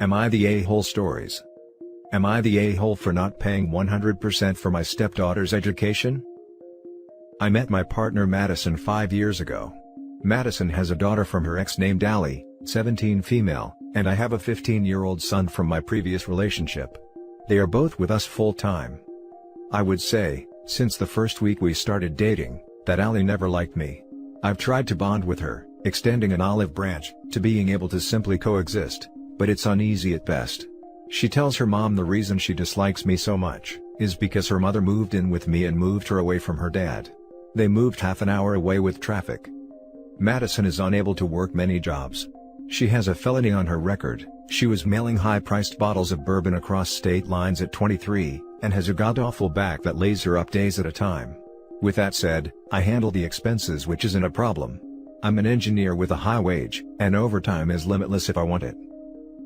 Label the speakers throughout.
Speaker 1: Am I the a-hole stories? Am I the a-hole for not paying 100% for my stepdaughter's education? I met my partner Madison 5 years ago. Madison has a daughter from her ex named Allie, 17 female, and I have a 15-year-old son from my previous relationship. They are both with us full-time. I would say, since the first week we started dating, that Allie never liked me. I've tried to bond with her, extending an olive branch, to being able to simply coexist, but it's uneasy at best. She tells her mom the reason she dislikes me so much, is because her mother moved in with me and moved her away from her dad. They moved half an hour away with traffic. Madison is unable to work many jobs. She has a felony on her record. She was mailing high-priced bottles of bourbon across state lines at 23, and has a god-awful back that lays her up days at a time. With that said, I handle the expenses, which isn't a problem. I'm an engineer with a high wage, and overtime is limitless if I want it.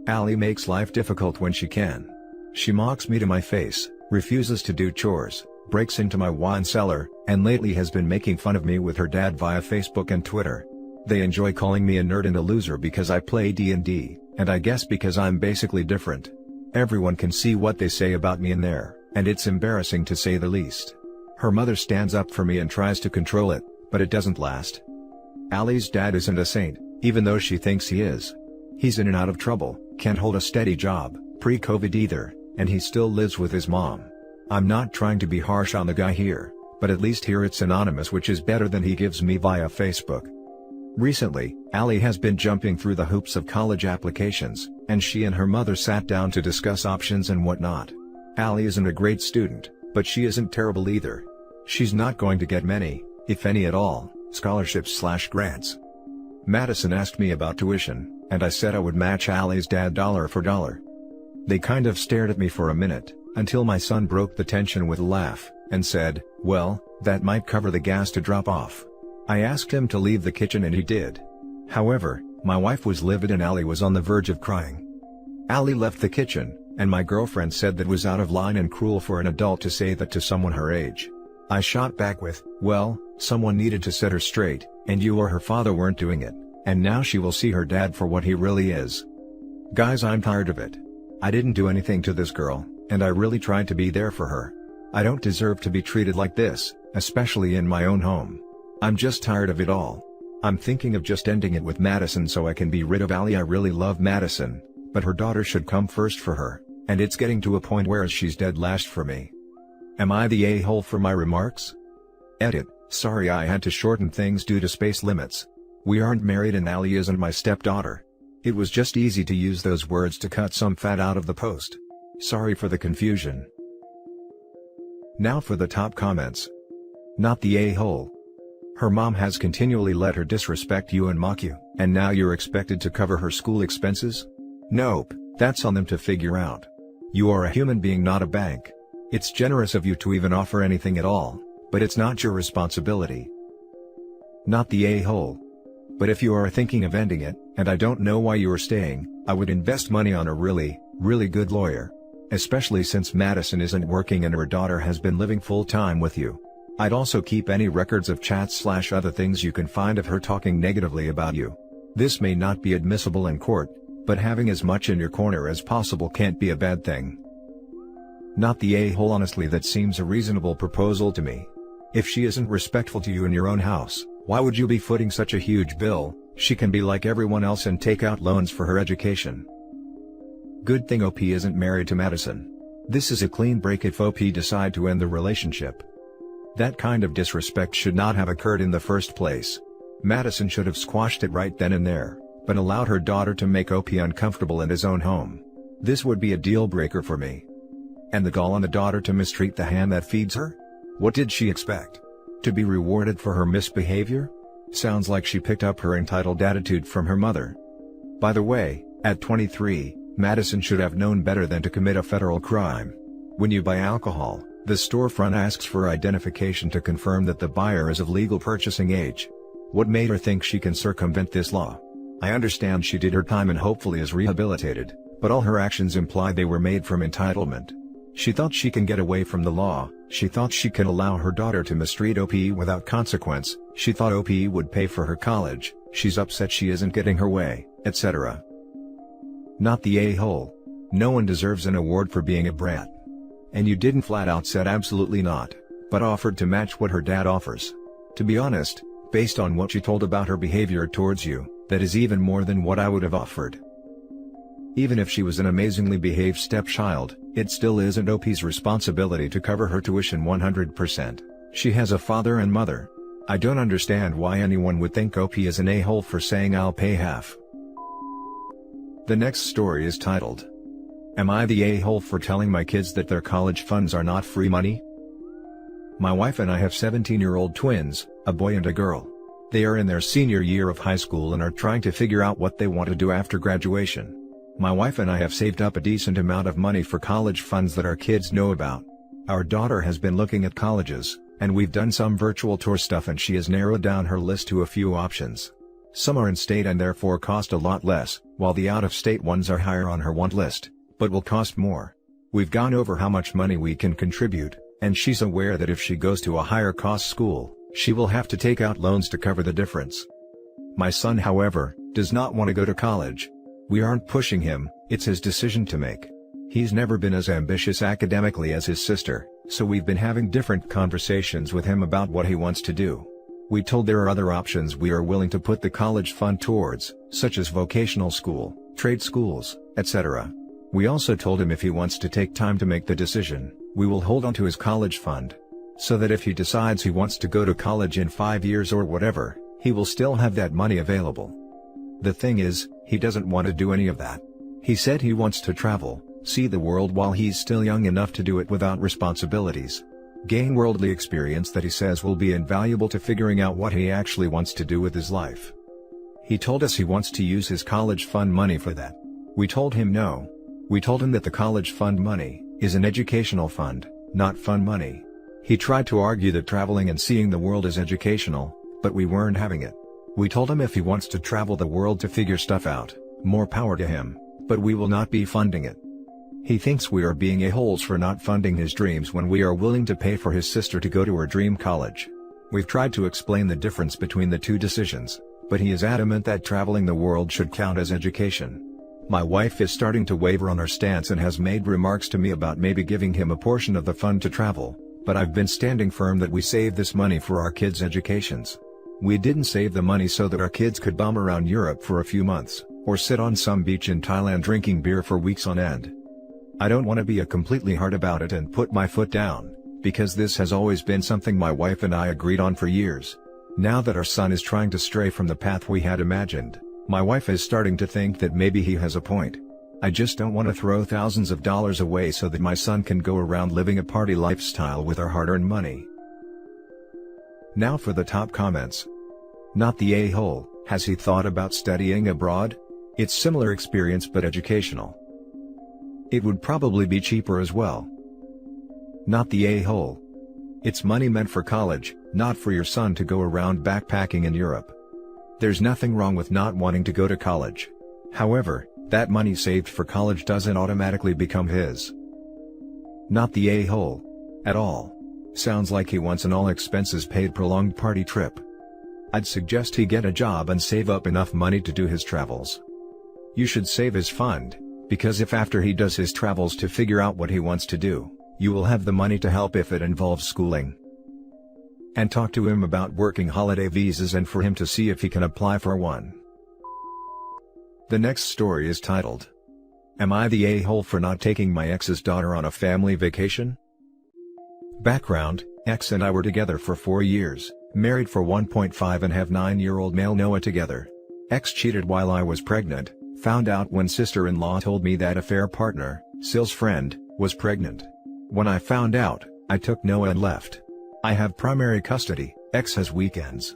Speaker 1: Allie makes life difficult when she can. She mocks me to my face, refuses to do chores, breaks into my wine cellar, and lately has been making fun of me with her dad via Facebook and Twitter. They enjoy calling me a nerd and a loser because I play D&D, and I guess because I'm basically different. Everyone can see what they say about me in there, and it's embarrassing to say the least. Her mother stands up for me and tries to control it, but it doesn't last. Allie's dad isn't a saint, even though she thinks he is. He's in and out of trouble, can't hold a steady job, pre-COVID either, and he still lives with his mom. I'm not trying to be harsh on the guy here, but at least here it's anonymous, which is better than he gives me via Facebook. Recently, Allie has been jumping through the hoops of college applications, and she and her mother sat down to discuss options and whatnot. Allie isn't a great student, but she isn't terrible either. She's not going to get many, if any at all, scholarships/grants. Madison asked me about tuition, and I said I would match Allie's dad dollar for dollar. They kind of stared at me for a minute, until my son broke the tension with a laugh, and said, "Well, that might cover the gas to drop off." I asked him to leave the kitchen and he did. However, my wife was livid and Allie was on the verge of crying. Allie left the kitchen, and my girlfriend said that was out of line and cruel for an adult to say that to someone her age. I shot back with, "Well, someone needed to set her straight, and you or her father weren't doing it, and now she will see her dad for what he really is." Guys, I'm tired of it. I didn't do anything to this girl, and I really tried to be there for her. I don't deserve to be treated like this, especially in my own home. I'm just tired of it all. I'm thinking of just ending it with Madison so I can be rid of Allie. I really love Madison, but her daughter should come first for her, and it's getting to a point where she's dead last for me. Am I the a-hole for my remarks? Edit: sorry I had to shorten things due to space limits. We aren't married and Allie isn't my stepdaughter. It was just easy to use those words to cut some fat out of the post. Sorry for the confusion. Now for the top comments. Not the a-hole. Her mom has continually let her disrespect you and mock you, and now you're expected to cover her school expenses? Nope, that's on them to figure out. You are a human being, not a bank. It's generous of you to even offer anything at all, but it's not your responsibility. Not the a-hole. But if you are thinking of ending it, and I don't know why you are staying, I would invest money on a really good lawyer. Especially since Madison isn't working and her daughter has been living full-time with you. I'd also keep any records of chats/other things you can find of her talking negatively about you. This may not be admissible in court, but having as much in your corner as possible can't be a bad thing. Not the a-hole. Honestly, that seems a reasonable proposal to me. If she isn't respectful to you in your own house, why would you be footing such a huge bill? She can be like everyone else and take out loans for her education. Good thing OP isn't married to Madison. This is a clean break if OP decide to end the relationship. That kind of disrespect should not have occurred in the first place. Madison should have squashed it right then and there, but allowed her daughter to make OP uncomfortable in his own home. This would be a deal breaker for me. And the gall on the daughter to mistreat the hand that feeds her? What did she expect? To be rewarded for her misbehavior? Sounds like she picked up her entitled attitude from her mother. By the way, at 23, Madison should have known better than to commit a federal crime. When you buy alcohol, the storefront asks for identification to confirm that the buyer is of legal purchasing age. What made her think she can circumvent this law? I understand she did her time and hopefully is rehabilitated, but all her actions imply they were made from entitlement. She thought she can get away from the law, she thought she could allow her daughter to mistreat OP without consequence, she thought OP would pay for her college, she's upset she isn't getting her way, etc. Not the a-hole. No one deserves an award for being a brat. And you didn't flat out said absolutely not, but offered to match what her dad offers. To be honest, based on what she told about her behavior towards you, that is even more than what I would have offered. Even if she was an amazingly behaved stepchild, it still isn't OP's responsibility to cover her tuition 100%. She has a father and mother. I don't understand why anyone would think OP is an a-hole for saying I'll pay half. The next story is titled, Am I the a-hole for telling my kids that their college funds are not free money? My wife and I have 17-year-old twins, a boy and a girl. They are in their senior year of high school and are trying to figure out what they want to do after graduation. My wife and I have saved up a decent amount of money for college funds that our kids know about. Our daughter has been looking at colleges, and we've done some virtual tour stuff, and she has narrowed down her list to a few options. Some are in-state and therefore cost a lot less, while the out-of-state ones are higher on her want list, but will cost more. We've gone over how much money we can contribute, and she's aware that if she goes to a higher-cost school, she will have to take out loans to cover the difference. My son, however, does not want to go to college. We aren't pushing him, it's his decision to make. He's never been as ambitious academically as his sister, so we've been having different conversations with him about what he wants to do. We told there are other options we are willing to put the college fund towards, such as vocational school, trade schools, etc. We also told him if he wants to take time to make the decision, we will hold on to his college fund. So that if he decides he wants to go to college in 5 years or whatever, he will still have that money available. The thing is, he doesn't want to do any of that. He said he wants to travel, see the world while he's still young enough to do it without responsibilities. Gain worldly experience that he says will be invaluable to figuring out what he actually wants to do with his life. He told us he wants to use his college fund money for that. We told him no. We told him that the college fund money is an educational fund, not fun money. He tried to argue that traveling and seeing the world is educational, but we weren't having it. We told him if he wants to travel the world to figure stuff out, more power to him, but we will not be funding it. He thinks we are being a-holes for not funding his dreams when we are willing to pay for his sister to go to her dream college. We've tried to explain the difference between the two decisions, but he is adamant that traveling the world should count as education. My wife is starting to waver on her stance and has made remarks to me about maybe giving him a portion of the fund to travel, but I've been standing firm that we save this money for our kids' educations. We didn't save the money so that our kids could bum around Europe for a few months, or sit on some beach in Thailand drinking beer for weeks on end. I don't want to be a completely hard about it and put my foot down, because this has always been something my wife and I agreed on for years. Now that our son is trying to stray from the path we had imagined, my wife is starting to think that maybe he has a point. I just don't want to throw thousands of dollars away so that my son can go around living a party lifestyle with our hard-earned money. Now for the top comments. Not the a-hole, has he thought about studying abroad? It's similar experience but educational. It would probably be cheaper as well. Not the a-hole. It's money meant for college, not for your son to go around backpacking in Europe. There's nothing wrong with not wanting to go to college. However, that money saved for college doesn't automatically become his. Not the a-hole. At all. Sounds like he wants an all-expenses-paid prolonged party trip. I'd suggest he get a job and save up enough money to do his travels. You should save his fund, because if after he does his travels to figure out what he wants to do, you will have the money to help if it involves schooling. And talk to him about working holiday visas and for him to see if he can apply for one. The next story is titled, Am I the a-hole for not taking my ex's daughter on a family vacation? Background, ex and I were together for 4 years, married for 1.5 and have 9-year-old male Noah together. Ex cheated while I was pregnant, found out when sister-in-law told me that affair partner, Sil's friend, was pregnant. When I found out, I took Noah and left. I have primary custody, ex has weekends.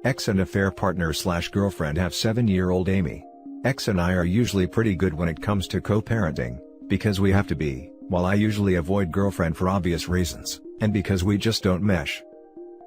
Speaker 1: Ex and affair partner/girlfriend have 7-year-old Amy. Ex and I are usually pretty good when it comes to co-parenting, because we have to be, while I usually avoid girlfriend for obvious reasons, and because we just don't mesh.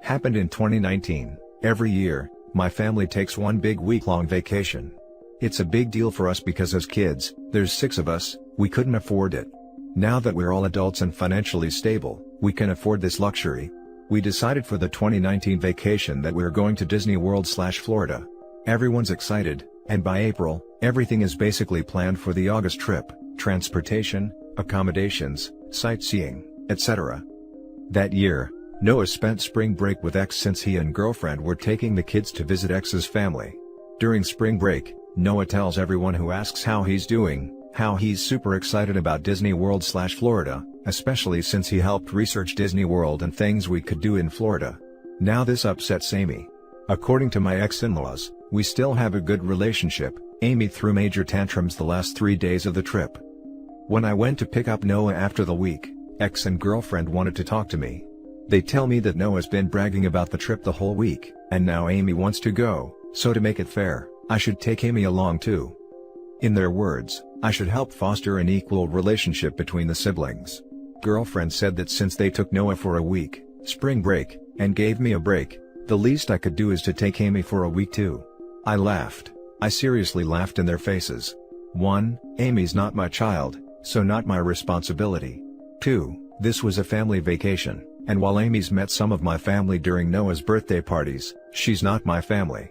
Speaker 1: Happened in 2019, every year, my family takes one big week-long vacation. It's a big deal for us because as kids, there's 6 of us, we couldn't afford it. Now that we're all adults and financially stable, we can afford this luxury. We decided for the 2019 vacation that we're going to Disney World/Florida. Everyone's excited, And by April, everything is basically planned for the August trip: transportation, accommodations, sightseeing, etc. That year, Noah spent spring break with X since he and girlfriend were taking the kids to visit X's family. During spring break, Noah tells everyone who asks how he's doing, how he's super excited about Disney World/Florida, especially since he helped research Disney World and things we could do in Florida. Now this upsets Amy. According to my ex-in-laws, we still have a good relationship. Amy threw major tantrums the last 3 days of the trip. When I went to pick up Noah after the week, X and girlfriend wanted to talk to me. They tell me that Noah's been bragging about the trip the whole week, and now Amy wants to go, so to make it fair, I should take Amy along too. In their words, I should help foster an equal relationship between the siblings. Girlfriend said that since they took Noah for a week, spring break, and gave me a break, the least I could do is to take Amy for a week too. I laughed. I seriously laughed in their faces. 1. Amy's not my child, so not my responsibility. 2. This was a family vacation, and while Amy's met some of my family during Noah's birthday parties, she's not my family.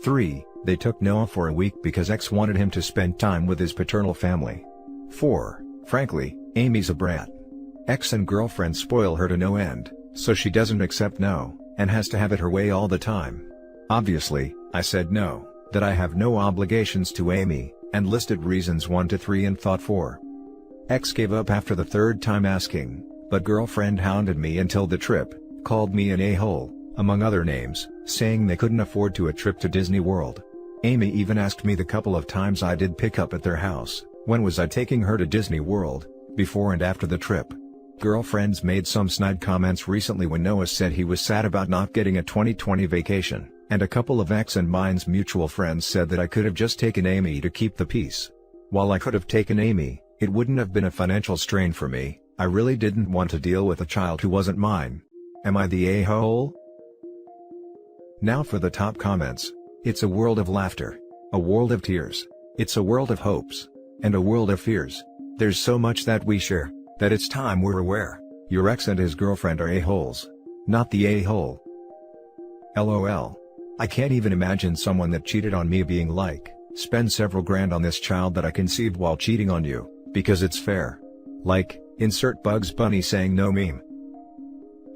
Speaker 1: 3. They took Noah for a week because X wanted him to spend time with his paternal family. 4. Frankly, Amy's a brat. X and girlfriend spoil her to no end, so she doesn't accept no, and has to have it her way all the time. Obviously, I said no, that I have no obligations to Amy, and listed reasons 1 to 3 and thought 4. X gave up after the 3rd time asking, but girlfriend hounded me until the trip, called me an a-hole, among other names, saying they couldn't afford to a trip to Disney World. Amy even asked me the couple of times I did pick up at their house, when was I taking her to Disney World, before and after the trip. Girlfriends made some snide comments recently when Noah said he was sad about not getting a 2020 vacation, and a couple of X and mine's mutual friends said that I could have just taken Amy to keep the peace. While I could have taken Amy, it wouldn't have been a financial strain for me. I really didn't want to deal with a child who wasn't mine. Am I the a-hole? Now for the top comments. It's a world of laughter, a world of tears, it's a world of hopes, and a world of fears. There's so much that we share, that it's time we're aware. Your ex and his girlfriend are a-holes. Not the a-hole. LOL. I can't even imagine someone that cheated on me being like, spend several grand on this child that I conceived while cheating on you, because it's fair. Like, insert Bugs Bunny saying no meme.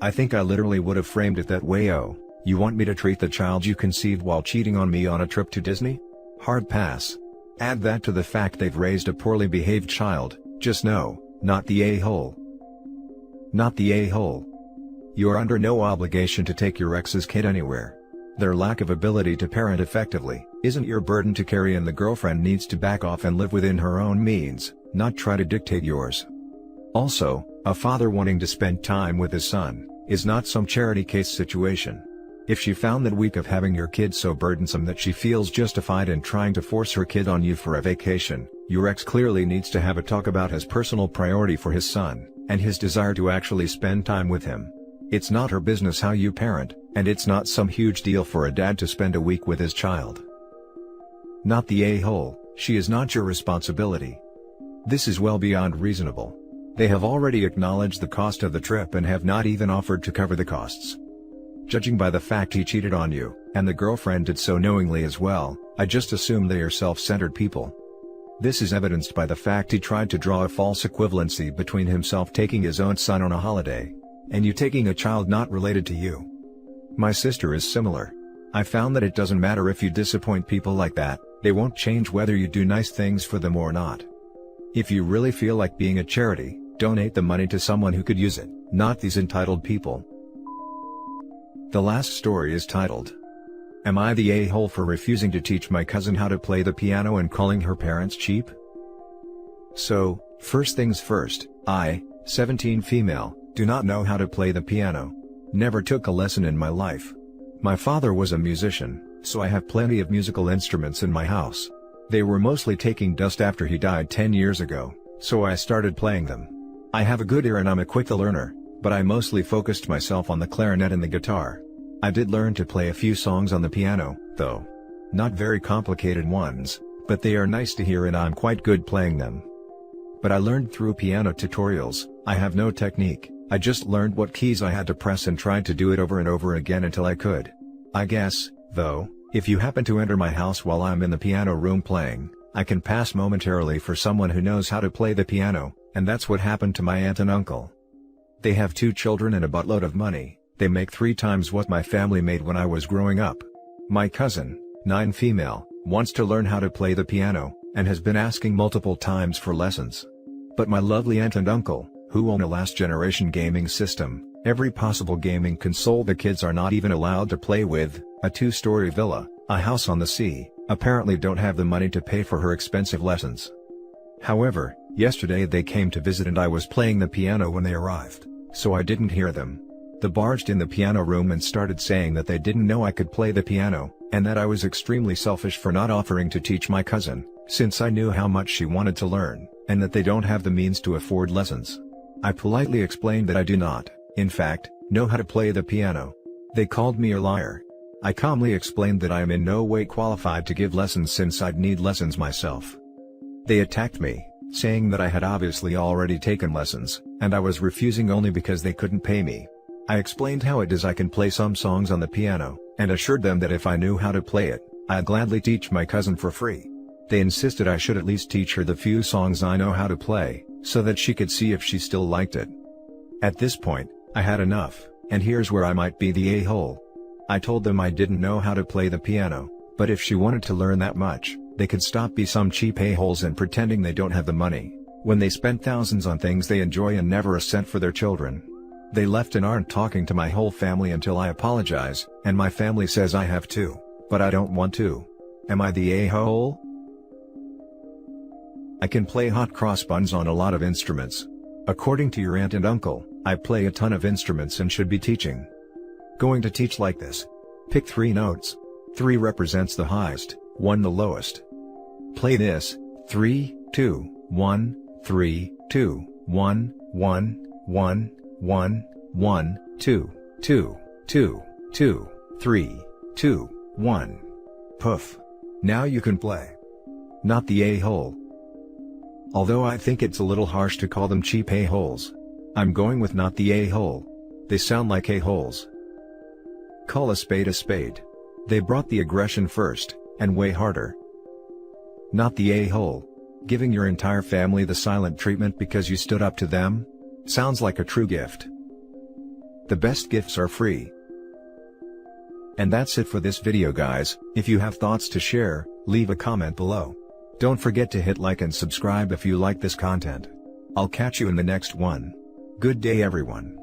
Speaker 1: I think I literally would have framed it that way. Oh, you want me to treat the child you conceived while cheating on me on a trip to Disney? Hard pass. Add that to the fact they've raised a poorly behaved child, just no, not the a-hole. Not the a-hole. You're under no obligation to take your ex's kid anywhere. Their lack of ability to parent effectively isn't your burden to carry, and the girlfriend needs to back off and live within her own means, not try to dictate yours. Also, a father wanting to spend time with his son is not some charity case situation. If she found that week of having your kid so burdensome that she feels justified in trying to force her kid on you for a vacation, your ex clearly needs to have a talk about his personal priority for his son, and his desire to actually spend time with him. It's not her business how you parent, and it's not some huge deal for a dad to spend a week with his child. Not the a-hole. She is not your responsibility. This is well beyond reasonable. They have already acknowledged the cost of the trip and have not even offered to cover the costs. Judging by the fact he cheated on you, and the girlfriend did so knowingly as well, I just assume they are self-centered people. This is evidenced by the fact he tried to draw a false equivalency between himself taking his own son on a holiday, and you taking a child not related to you. My sister is similar. I found that it doesn't matter if you disappoint people like that, they won't change whether you do nice things for them or not. If you really feel like being a charity, donate the money to someone who could use it, not these entitled people. The last story is titled, "Am I the a-hole for refusing to teach my cousin how to play the piano and calling her parents cheap?" So, first things first, I, 17 female, do not know how to play the piano. Never took a lesson in my life. My father was a musician, so I have plenty of musical instruments in my house. They were mostly taking dust after he died 10 years ago, so I started playing them. I have a good ear and I'm a quick learner, but I mostly focused myself on the clarinet and the guitar. I did learn to play a few songs on the piano, though. Not very complicated ones, but they are nice to hear and I'm quite good playing them. But I learned through piano tutorials. I have no technique, I just learned what keys I had to press and tried to do it over and over again until I could. I guess, though, If you happen to enter my house while I'm in the piano room playing, I can pass momentarily for someone who knows how to play the piano, and that's what happened to my aunt and uncle. They have 2 children and a buttload of money. They make 3 times what my family made when I was growing up. My cousin, 9 female, wants to learn how to play the piano, and has been asking multiple times for lessons. But my lovely aunt and uncle, who own a last-generation gaming system, every possible gaming console the kids are not even allowed to play with, a 2-story villa, a house on the sea, apparently don't have the money to pay for her expensive lessons. However, yesterday they came to visit and I was playing the piano when they arrived, so I didn't hear them. They barged in the piano room and started saying that they didn't know I could play the piano, and that I was extremely selfish for not offering to teach my cousin, since I knew how much she wanted to learn, and that they don't have the means to afford lessons. I politely explained that I do not, in fact, know how to play the piano. They called me a liar. I calmly explained that I am in no way qualified to give lessons since I'd need lessons myself. They attacked me, saying that I had obviously already taken lessons, and I was refusing only because they couldn't pay me. I explained how it is I can play some songs on the piano, and assured them that if I knew how to play it, I'd gladly teach my cousin for free. They insisted I should at least teach her the few songs I know how to play, so that she could see if she still liked it. At this point, I had enough, and here's where I might be the a-hole. I told them I didn't know how to play the piano, but if she wanted to learn that much, they could stop being some cheap a-holes and pretending they don't have the money, when they spend thousands on things they enjoy and never a cent for their children. They left and aren't talking to my whole family until I apologize, and my family says I have to, but I don't want to. Am I the a-hole? I can play hot cross buns on a lot of instruments. According to your aunt and uncle, I play a ton of instruments and should be teaching. Going to teach like this. Pick 3 notes. 3 represents the highest, 1 the lowest. Play this: 3, 2, 1, 3, 2, 1, 1, 1, 1, 1, 2, 2, 2, 2, 3, 2, 1. Poof. Now you can play. Not the a-hole. Although I think it's a little harsh to call them cheap a-holes. I'm going with not the a-hole. They sound like a-holes. Call a spade a spade. They brought the aggression first, and way harder. Not the a-hole. Giving your entire family the silent treatment because you stood up to them? Sounds like a true gift. The best gifts are free. And that's it for this video, guys. If you have thoughts to share, leave a comment below. Don't forget to hit like and subscribe if you like this content. I'll catch you in the next one. Good day, everyone.